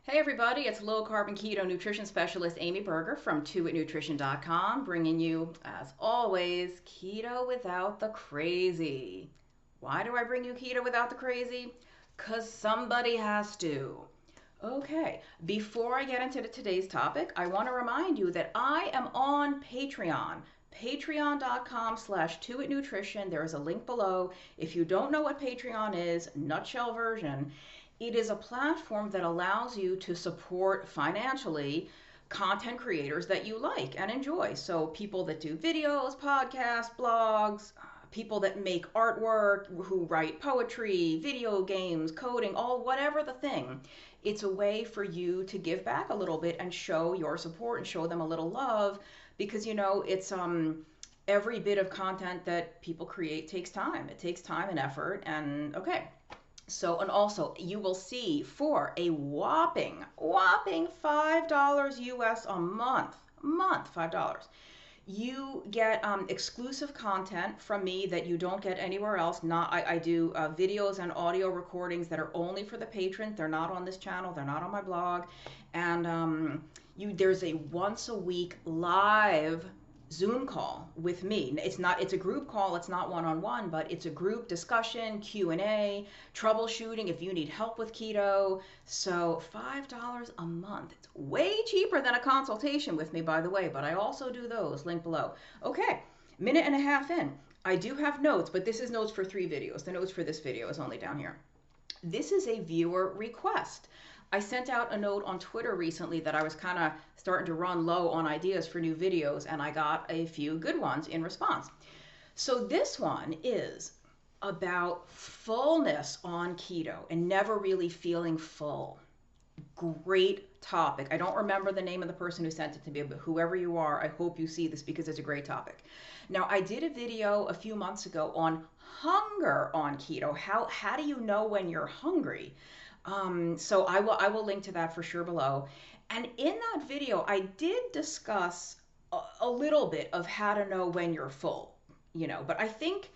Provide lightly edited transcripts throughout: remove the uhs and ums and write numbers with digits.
Hey everybody, it's low carbon keto nutrition specialist Amy Berger from 2itnutrition.com, bringing you, as always, keto without the crazy. Why do I bring you keto without the crazy? Because somebody has to. Okay, before I get into today's topic, I want to remind you that I am on Patreon. Patreon.com/2itnutrition. There is a link below. If you don't know what Patreon is, nutshell version, it is a platform that allows you to support financially content creators that you like and enjoy. So people that do videos, podcasts, blogs, people that make artwork, who write poetry, video games, coding, all whatever the thing. It's a way for you to give back a little bit and show your support and show them a little love because it's every bit of content that people create takes time. It takes time and effort and okay. So, and also you will see for a whopping $5 US a month, $5. You get exclusive content from me that you don't get anywhere else. I do videos and audio recordings that are only for the patrons. They're not on this channel. They're not on my blog. And there's a once a week live Zoom call with me. It's a group call, it's not one-on-one, but it's a group discussion, Q&A, troubleshooting if you need help with keto. So $5 a month. It's way cheaper than a consultation with me, by the way, but I also do those, link below. Okay, minute and a half in. I do have notes, but this is notes for 3 videos. The notes for this video is only down here. This is a viewer request. I sent out a note on Twitter recently that I was kind of starting to run low on ideas for new videos, and I got a few good ones in response. So this one is about fullness on keto and never really feeling full. Great topic. I don't remember the name of the person who sent it to me, but whoever you are, I hope you see this because it's a great topic. Now, I did a video a few months ago on hunger on keto. How do you know when you're hungry? So I will link to that for sure below. And in that video, I did discuss a little bit of how to know when you're full, but I think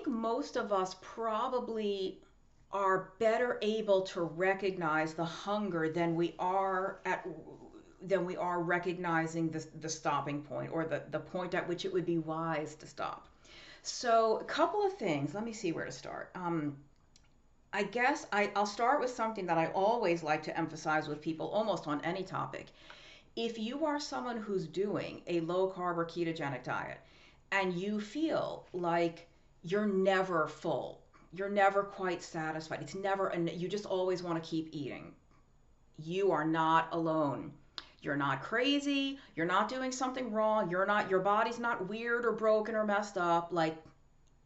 most of us probably are better able to recognize the hunger than we are recognizing the stopping point or the point at which it would be wise to stop. So a couple of things. Let me see where to start. I guess I'll start with something that I always like to emphasize with people almost on any topic. If you are someone who's doing a low carb or ketogenic diet and you feel like you're never full, you're never quite satisfied, it's never, and you just always want to keep eating, you are not alone. You're not crazy, you're not doing something wrong, your body's not weird or broken or messed up. Like,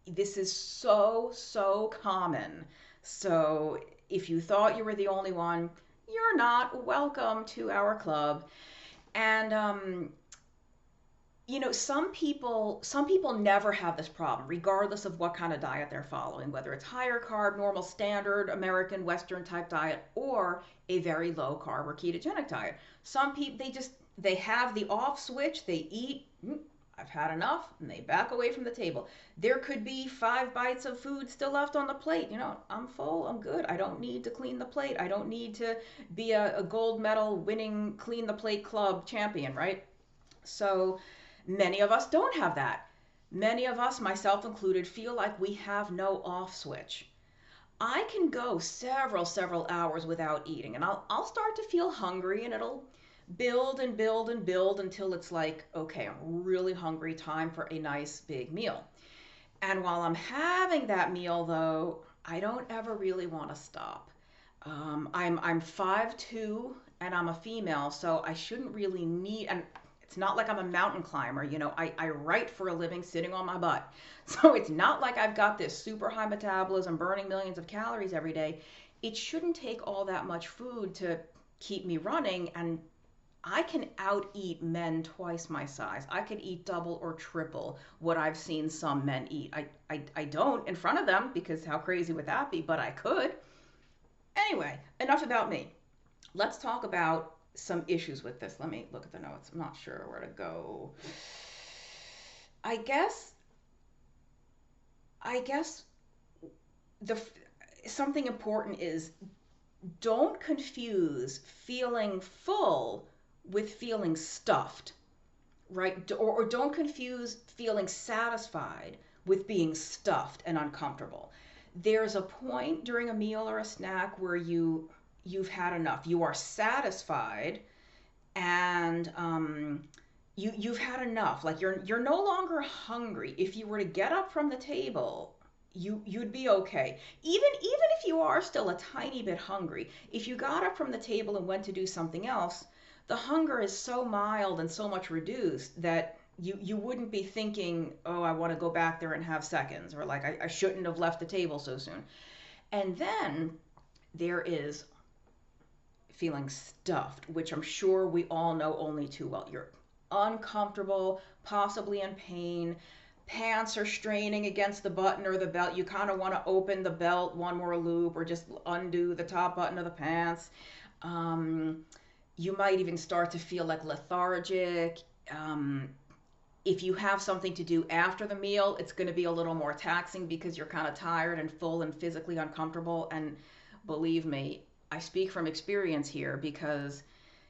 this is so common. So if you thought you were the only one, you're not. Welcome to our club. And some people never have this problem, regardless of what kind of diet they're following, whether it's higher carb, normal, standard, American, Western type diet, or a very low carb or ketogenic diet. Some people, they have the off switch, they eat, I've had enough, and they back away from the table. There could be 5 bites of food still left on the plate. I'm full, I'm good. I don't need to clean the plate. I don't need to be a gold medal winning clean the plate club champion, right? So many of us don't have that. Many of us, myself included, feel like we have no off switch. I can go several hours without eating, and I'll start to feel hungry, and it'll build and build and build until it's like, okay, I'm really hungry, time for a nice big meal. And while I'm having that meal, though, I don't ever really want to stop. I'm 5'2", and I'm a female, so I shouldn't really need, and it's not like I'm a mountain climber. I write for a living sitting on my butt. So it's not like I've got this super high metabolism burning millions of calories every day. It shouldn't take all that much food to keep me running, and I can out-eat men twice my size. I could eat double or triple what I've seen some men eat. I don't in front of them because how crazy would that be, but I could. Anyway, enough about me. Let's talk about some issues with this. Let me look at the notes. I'm not sure where to go. I guess something important is don't confuse feeling full with feeling stuffed, right? Or don't confuse feeling satisfied with being stuffed and uncomfortable. There's a point during a meal or a snack where you've had enough. You are satisfied, and you've had enough. Like you're no longer hungry. If you were to get up from the table, you'd be okay. Even if you are still a tiny bit hungry, if you got up from the table and went to do something else, the hunger is so mild and so much reduced that you wouldn't be thinking, oh, I want to go back there and have seconds, or like I shouldn't have left the table so soon. And then there is feeling stuffed, which I'm sure we all know only too well. You're uncomfortable, possibly in pain. Pants are straining against the button or the belt. You kind of want to open the belt one more loop or just undo the top button of the pants. You might even start to feel like lethargic. If you have something to do after the meal, it's going to be a little more taxing because you're kind of tired and full and physically uncomfortable. And believe me, I speak from experience here because,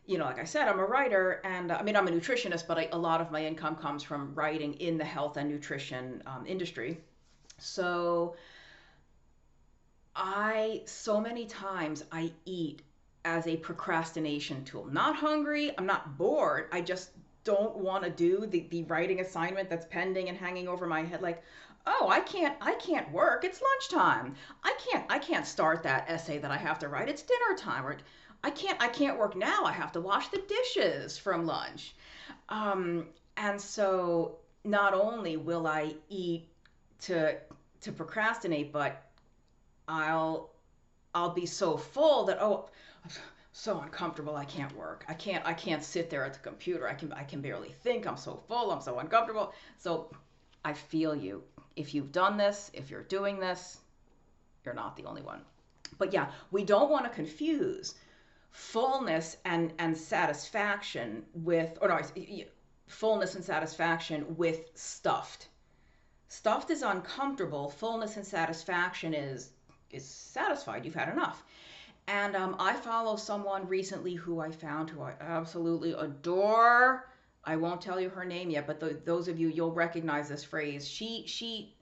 like I said, I'm a writer, and I mean, I'm a nutritionist, but a lot of my income comes from writing in the health and nutrition industry. So so many times I eat as a procrastination tool. Not hungry, I'm not bored, I just don't want to do the writing assignment that's pending and hanging over my head. Like, oh, I can't work, it's lunchtime. I can't start that essay that I have to write, it's dinner time. Or I can't work now, I have to wash the dishes from lunch. And so not only will I eat to procrastinate, but I'll be so full that, oh, I'm so uncomfortable, I can't work. I can't sit there at the computer. I can barely think. I'm so full, I'm so uncomfortable. So I feel you. If you've done this, if you're doing this, you're not the only one. But yeah, we don't want to confuse fullness and satisfaction with, or no, fullness and satisfaction with stuffed. Stuffed is uncomfortable. Fullness and satisfaction is satisfied. You've had enough. And I follow someone recently who I found who I absolutely adore. I won't tell you her name yet, but those of you, you'll recognize this phrase. She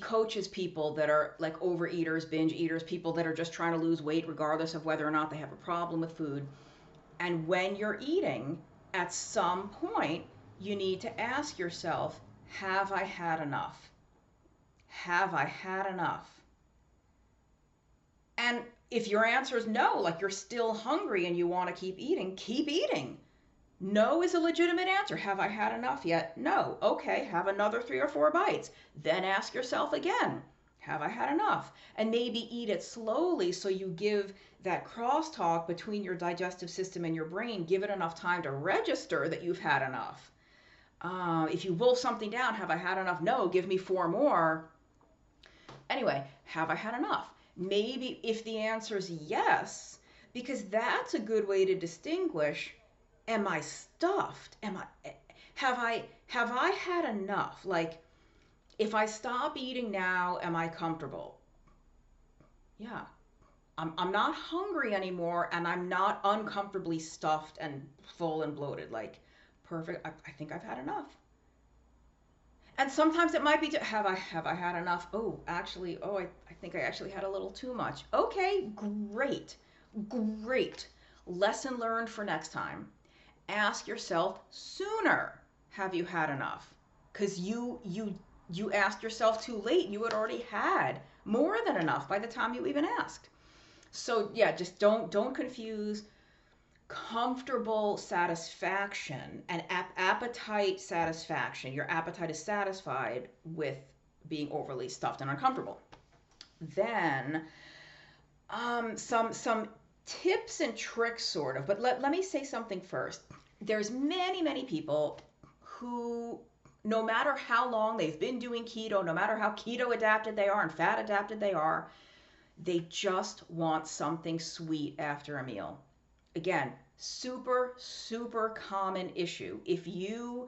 coaches people that are like overeaters, binge eaters, people that are just trying to lose weight regardless of whether or not they have a problem with food. And when you're eating, at some point, you need to ask yourself, have I had enough? Have I had enough? And if your answer is no, like you're still hungry and you want to keep eating, keep eating. No is a legitimate answer. Have I had enough yet? No. Okay, have another 3 or 4 bites. Then ask yourself again, have I had enough? And maybe eat it slowly so you give that crosstalk between your digestive system and your brain, give it enough time to register that you've had enough. If you wolf something down, have I had enough? No, give me 4 more. Anyway, have I had enough? Maybe if the answer is yes, because that's a good way to distinguish, am I stuffed? Have I had enough? Like, if I stop eating now, am I comfortable? Yeah. I'm not hungry anymore, and I'm not uncomfortably stuffed and full and bloated. Like, perfect. I think I've had enough. And sometimes it might be, have I had enough? Oh, actually, I think I actually had a little too much. Okay, great. Lesson learned for next time. Ask yourself sooner, have you had enough? Because you asked yourself too late. You had already had more than enough by the time you even asked. So yeah, just don't confuse comfortable satisfaction and appetite satisfaction. Your appetite is satisfied with being overly stuffed and uncomfortable. Then some tips and tricks, sort of, but let me say something first. There's many people who, no matter how long they've been doing keto, no matter how keto adapted they are and fat adapted they are, they just want something sweet after a meal. Again, super common issue. If you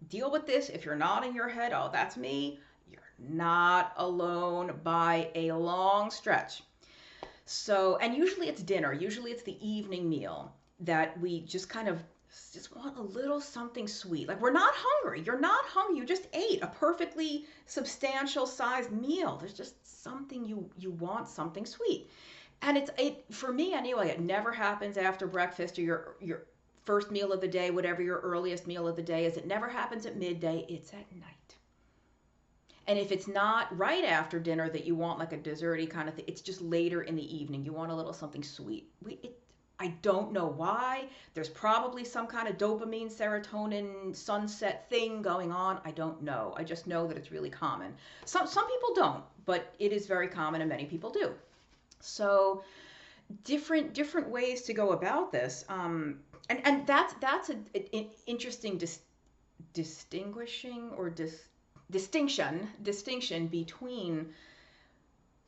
deal with this, if you're nodding your head, oh, that's me, you're not alone by a long stretch. So, and usually it's dinner, usually it's the evening meal that we just want a little something sweet. Like we're not hungry. You're not hungry. You just ate a perfectly substantial sized meal. There's just something you want something sweet. And it for me anyway, it never happens after breakfast or your first meal of the day, whatever your earliest meal of the day is. It never happens at midday. It's at night. And if it's not right after dinner that you want like a desserty kind of thing, it's just later in the evening. You want a little something sweet. I don't know why. There's probably some kind of dopamine, serotonin, sunset thing going on. I don't know. I just know that it's really common. Some people don't, but it is very common and many people do. So different ways to go about this. And that's an interesting distinguishing or distinction between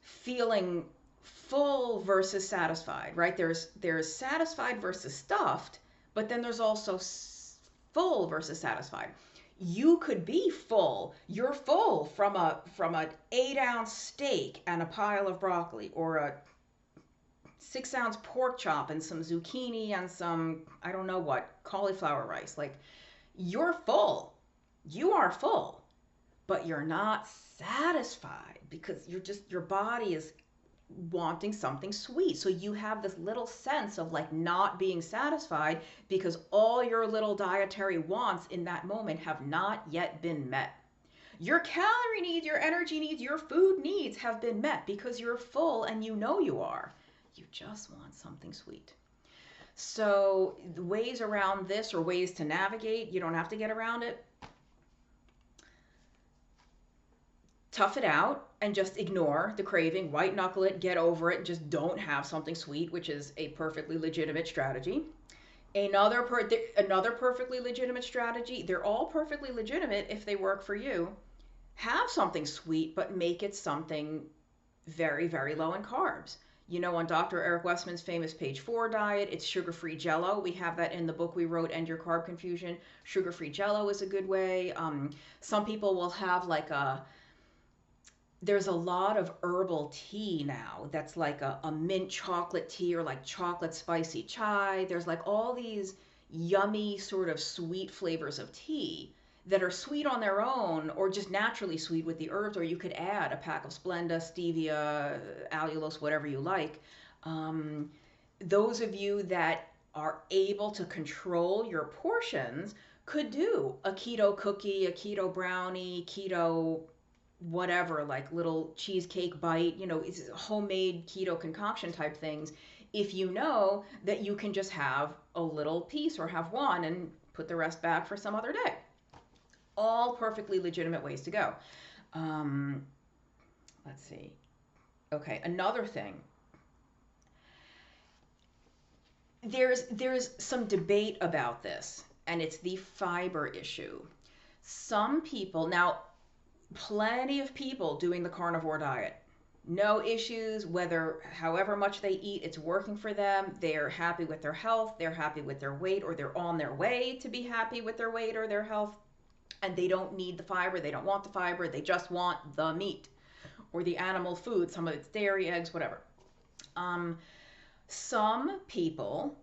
feeling full versus satisfied, right? There's satisfied versus stuffed, but then there's also full versus satisfied. You could be full. You're full from an 8-ounce steak and a pile of broccoli, or a 6-ounce pork chop and some zucchini and some, I don't know what, cauliflower rice. Like, you're full. You are full, but you're not satisfied because your body is wanting something sweet. So you have this little sense of like not being satisfied because all your little dietary wants in that moment have not yet been met. Your calorie needs, your energy needs, your food needs have been met because you're full and you know you are. You just want something sweet. So the ways around this, or ways to navigate, you don't have to get around it. Tough it out and just ignore the craving, white knuckle it, get over it, and just don't have something sweet, which is a perfectly legitimate strategy. Another perfectly legitimate strategy, they're all perfectly legitimate if they work for you. Have something sweet, but make it something very, very low in carbs. You know, on Dr. Eric Westman's famous page 4 diet, it's sugar-free Jello. We have that in the book we wrote, End Your Carb Confusion. Sugar-free Jello is a good way. Some people will have like there's a lot of herbal tea now that's like a mint chocolate tea, or like chocolate spicy chai. There's like all these yummy sort of sweet flavors of tea that are sweet on their own or just naturally sweet with the herbs, or you could add a pack of Splenda, stevia, allulose, whatever you like. Those of you that are able to control your portions could do a keto cookie, a keto brownie, keto whatever, like little cheesecake bite, it's homemade keto concoction type things. If you know that you can just have a little piece or have one and put the rest back for some other day. All perfectly legitimate ways to go. Let's see. Okay, another thing. There's some debate about this, and it's the fiber issue. Some people, now, plenty of people doing the carnivore diet. No issues, however much they eat, it's working for them. They're happy with their health, they're happy with their weight, or they're on their way to be happy with their weight or their health. And they don't need the fiber, they don't want the fiber, they just want the meat or the animal food, some of it's dairy, eggs, whatever. Some people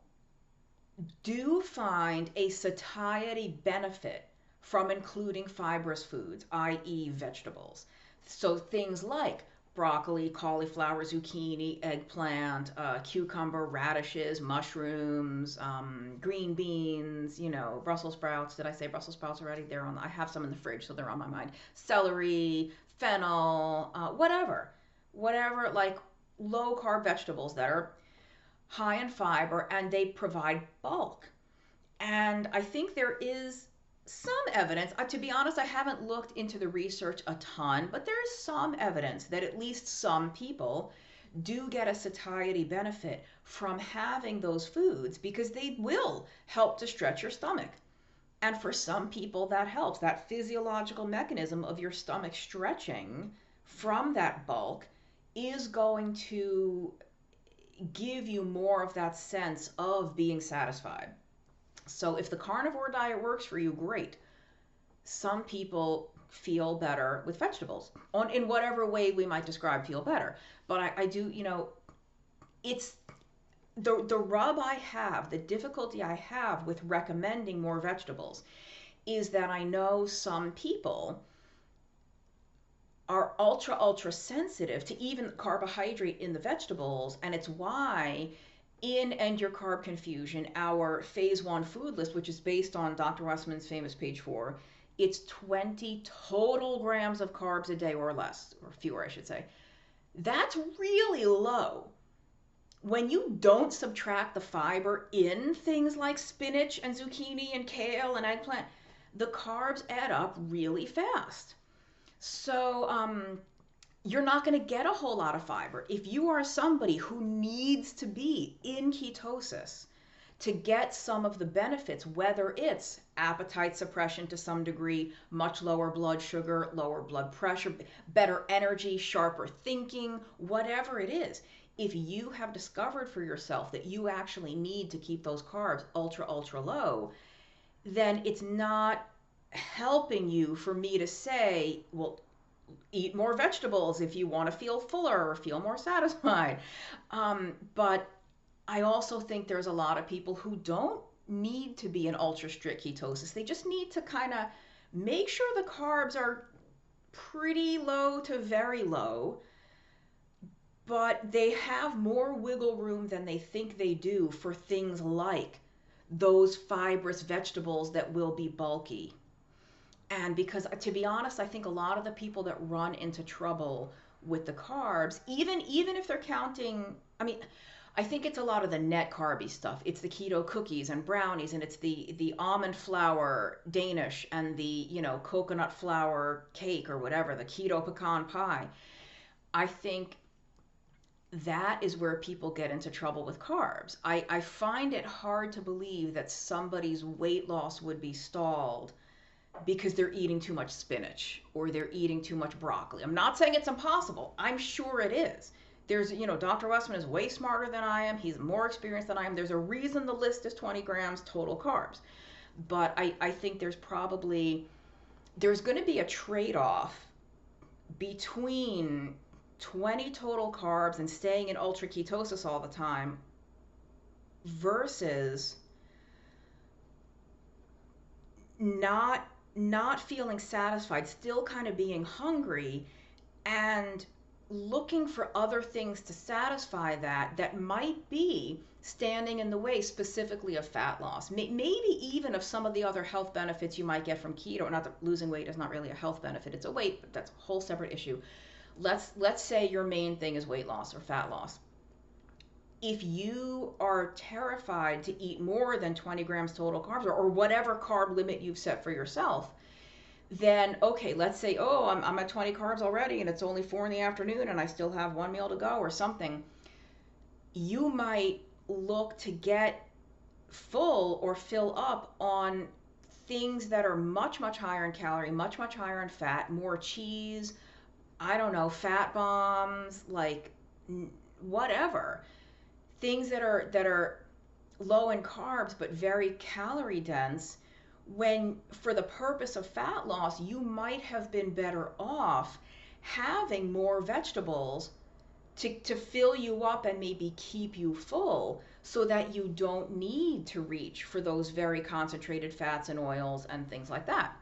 do find a satiety benefit from including fibrous foods, i.e. vegetables. So things like broccoli, cauliflower, zucchini, eggplant, cucumber, radishes, mushrooms, green beans, Brussels sprouts. Did I say Brussels sprouts already? I have some in the fridge, so they're on my mind. Celery, fennel, whatever, like low carb vegetables that are high in fiber and they provide bulk. And I think there is some evidence, to be honest, I haven't looked into the research a ton, but there is some evidence that at least some people do get a satiety benefit from having those foods because they will help to stretch your stomach. And for some people that helps. That physiological mechanism of your stomach stretching from that bulk is going to give you more of that sense of being satisfied. So if the carnivore diet works for you, great. Some people feel better with vegetables, in whatever way we might describe feel better. But I do, it's the rub I have, the difficulty I have with recommending more vegetables is that I know some people are ultra sensitive to even carbohydrate in the vegetables, and it's why in End Your Carb Confusion, our phase 1 food list, which is based on Dr. Westman's famous page 4, it's 20 total grams of carbs a day or less, or fewer I should say. That's really low. When you don't subtract the fiber in things like spinach and zucchini and kale and eggplant, the carbs add up really fast. So you're not going to get a whole lot of fiber. If you are somebody who needs to be in ketosis to get some of the benefits, whether it's appetite suppression to some degree, much lower blood sugar, lower blood pressure, better energy, sharper thinking, whatever it is, if you have discovered for yourself that you actually need to keep those carbs ultra low, then it's not helping you for me to say, well, eat more vegetables if you want to feel fuller or feel more satisfied. But I also think there's a lot of people who don't need to be in ultra strict ketosis. They just need to kind of make sure the carbs are pretty low to very low, but they have more wiggle room than they think they do for things like those fibrous vegetables that will be bulky. And because, to be honest, I think a lot of the people that run into trouble with the carbs, even if they're counting, I mean, I think it's a lot of the net carby stuff. It's the keto cookies and brownies, and it's the almond flour Danish and the, coconut flour cake or whatever, the keto pecan pie. I think that is where people get into trouble with carbs. I find it hard to believe that somebody's weight loss would be stalled because they're eating too much spinach or they're eating too much broccoli. I'm not saying it's impossible. I'm sure it is. There's, Dr. Westman is way smarter than I am. He's more experienced than I am. There's a reason the list is 20 grams total carbs. But I think there's going to be a trade-off between 20 total carbs and staying in ultra ketosis all the time versus not feeling satisfied, still kind of being hungry and looking for other things to satisfy that might be standing in the way specifically of fat loss, maybe even of some of the other health benefits you might get from keto. Not that losing weight is not really a health benefit, it's a weight, but that's a whole separate issue. Let's say your main thing is weight loss or fat loss. If you are terrified to eat more than 20 grams total carbs or whatever carb limit you've set for yourself, then okay, let's say, I'm at 20 carbs already and it's only 4 in the afternoon and I still have one meal to go or something. You might look to get full or fill up on things that are much higher in calorie, much higher in fat, more cheese, I don't know, fat bombs, like whatever. Things that are low in carbs but very calorie dense, when for the purpose of fat loss, you might have been better off having more vegetables to fill you up and maybe keep you full so that you don't need to reach for those very concentrated fats and oils and things like that.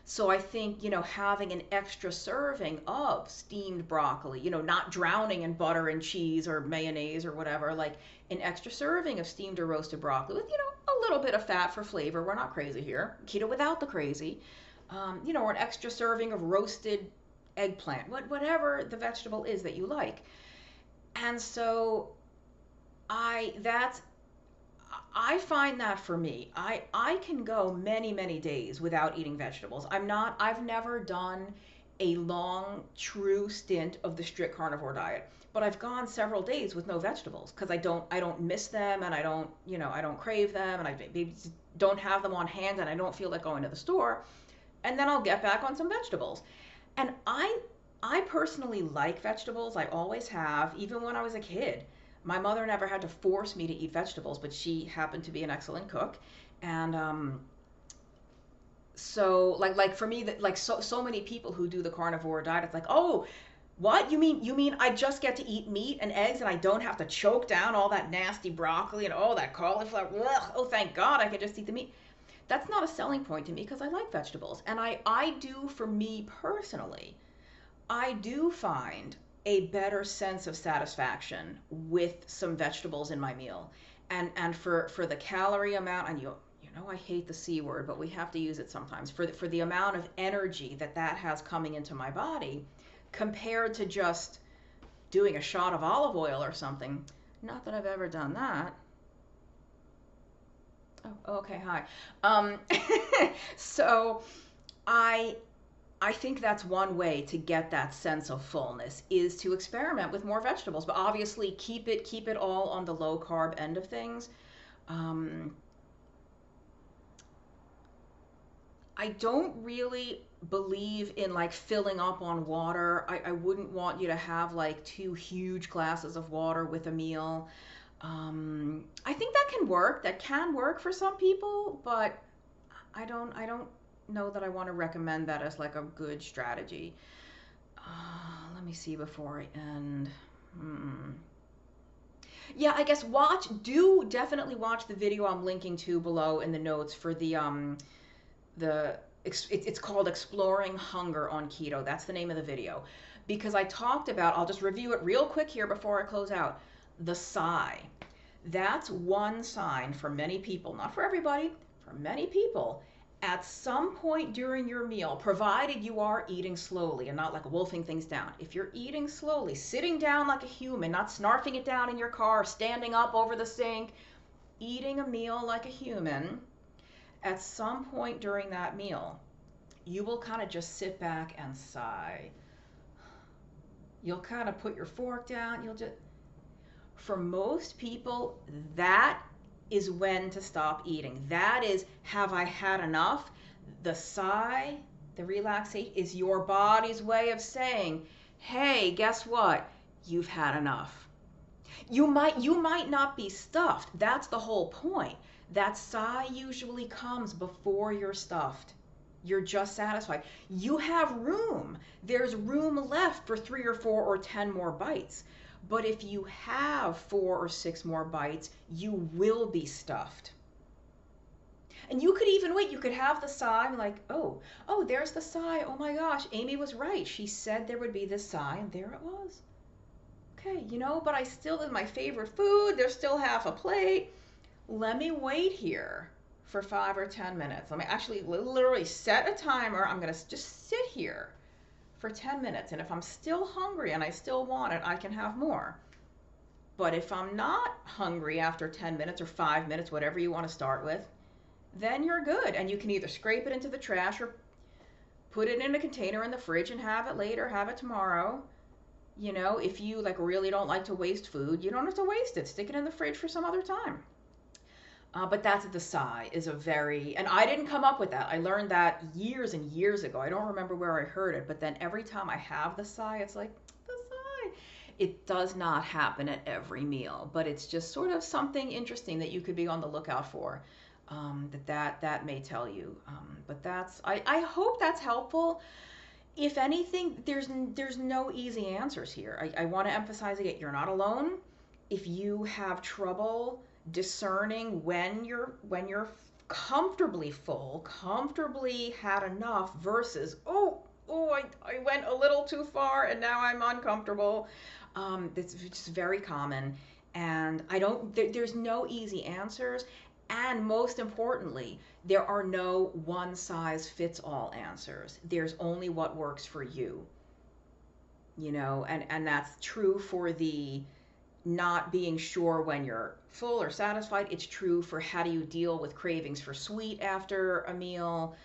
So I think, having an extra serving of steamed broccoli, not drowning in butter and cheese or mayonnaise or whatever, like an extra serving of steamed or roasted broccoli with, a little bit of fat for flavor. We're not crazy here. Keto without the crazy. Or an extra serving of roasted eggplant, whatever the vegetable is that you like. And so I find that for me, I can go many days without eating vegetables. I've never done a long, true stint of the strict carnivore diet, but I've gone several days with no vegetables because I don't miss them and I don't crave them and I don't have them on hand and I don't feel like going to the store. And then I'll get back on some vegetables. And I personally like vegetables. I always have, even when I was a kid. My mother never had to force me to eat vegetables, but she happened to be an excellent cook. And so like for me, that like so many people who do the carnivore diet, it's like, oh, What? You mean I just get to eat meat and eggs and I don't have to choke down all that nasty broccoli and all that cauliflower? Ugh, oh, thank God I can just eat the meat. That's not a selling point to me because I like vegetables. And I do, for me personally, I do find a better sense of satisfaction with some vegetables in my meal. And for the calorie amount, and you know I hate the C word, but we have to use it sometimes. For the amount of energy that that has coming into my body compared to just doing a shot of olive oil or something. Not that I've ever done that. Oh, okay, hi. Um, so I I think that's one way to get that sense of fullness is to experiment with more vegetables, but obviously keep it all on the low carb end of things. Um, I don't really believe in like filling up on water. I wouldn't want you to have like two huge glasses of water with a meal. I think that can work. That can work for some people, but I don't know that I want to recommend that as like a good strategy. Let me see before I end. Hmm. Yeah, I guess do definitely watch the video I'm linking to below in the notes for the it's called Exploring Hunger on Keto. That's the name of the video. Because I talked about, I'll just review it real quick here before I close out. The sigh. That's one sign for many people, not for everybody, for many people. At some point during your meal, provided you are eating slowly and not like wolfing things down, if you're eating slowly, sitting down like a human, not snarfing it down in your car, standing up over the sink, eating a meal like a human, at some point during that meal, you will kind of just sit back and sigh. You'll kind of put your fork down. For most people, that is when to stop eating. That is, have I had enough? The sigh, the relaxation is your body's way of saying, hey, guess what? You've had enough. You might not be stuffed. That's the whole point. That sigh usually comes before you're stuffed. You're just satisfied. You have room. There's room left for 3 or 4 or 10 more bites. But if you have 4 or 6 more bites, you will be stuffed. And you could even wait. You could have the sigh, like, oh, there's the sigh. Oh my gosh, Amy was right. She said there would be this sigh, and there it was. Okay, but I still, is my favorite food. There's still half a plate. Let me wait here for 5 or 10 minutes. Let me actually literally set a timer. I'm going to just sit here for 10 minutes. And if I'm still hungry and I still want it, I can have more. But if I'm not hungry after 10 minutes or 5 minutes, whatever you want to start with, then you're good. And you can either scrape it into the trash or put it in a container in the fridge and have it later, have it tomorrow. If you like really don't like to waste food, you don't have to waste it. Stick it in the fridge for some other time. But that's the sigh is and I didn't come up with that. I learned that years and years ago. I don't remember where I heard it, but then every time I have the sigh, it's like, the sigh. It does not happen at every meal, but it's just sort of something interesting that you could be on the lookout for, that may tell you. But I hope that's helpful. If anything, there's no easy answers here. I want to emphasize again, you're not alone. If you have trouble discerning when you're comfortably full, comfortably had enough versus I went a little too far and now I'm uncomfortable. It's just very common, and there's no easy answers, and most importantly, there are no one size fits all answers. There's only what works for you. And that's true for the not being sure when you're full or satisfied. It's true for how do you deal with cravings for sweet after a meal.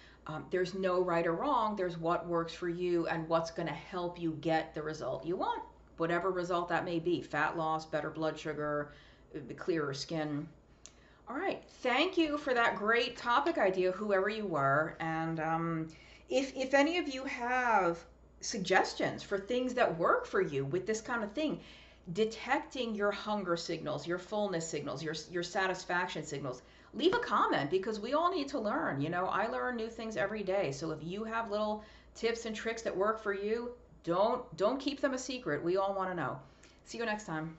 There's no right or wrong. There's what works for you and what's going to help you get the result you want, whatever result that may be. Fat loss, better blood sugar, clearer skin. All right. Thank you for that great topic idea, whoever you were. And if any of you have suggestions for things that work for you with this kind of thing, detecting your hunger signals, your fullness signals, your satisfaction signals, leave a comment, because we all need to learn. I learn new things every day. So if you have little tips and tricks that work for you, Don't keep them a secret. We all want to know. See you next time.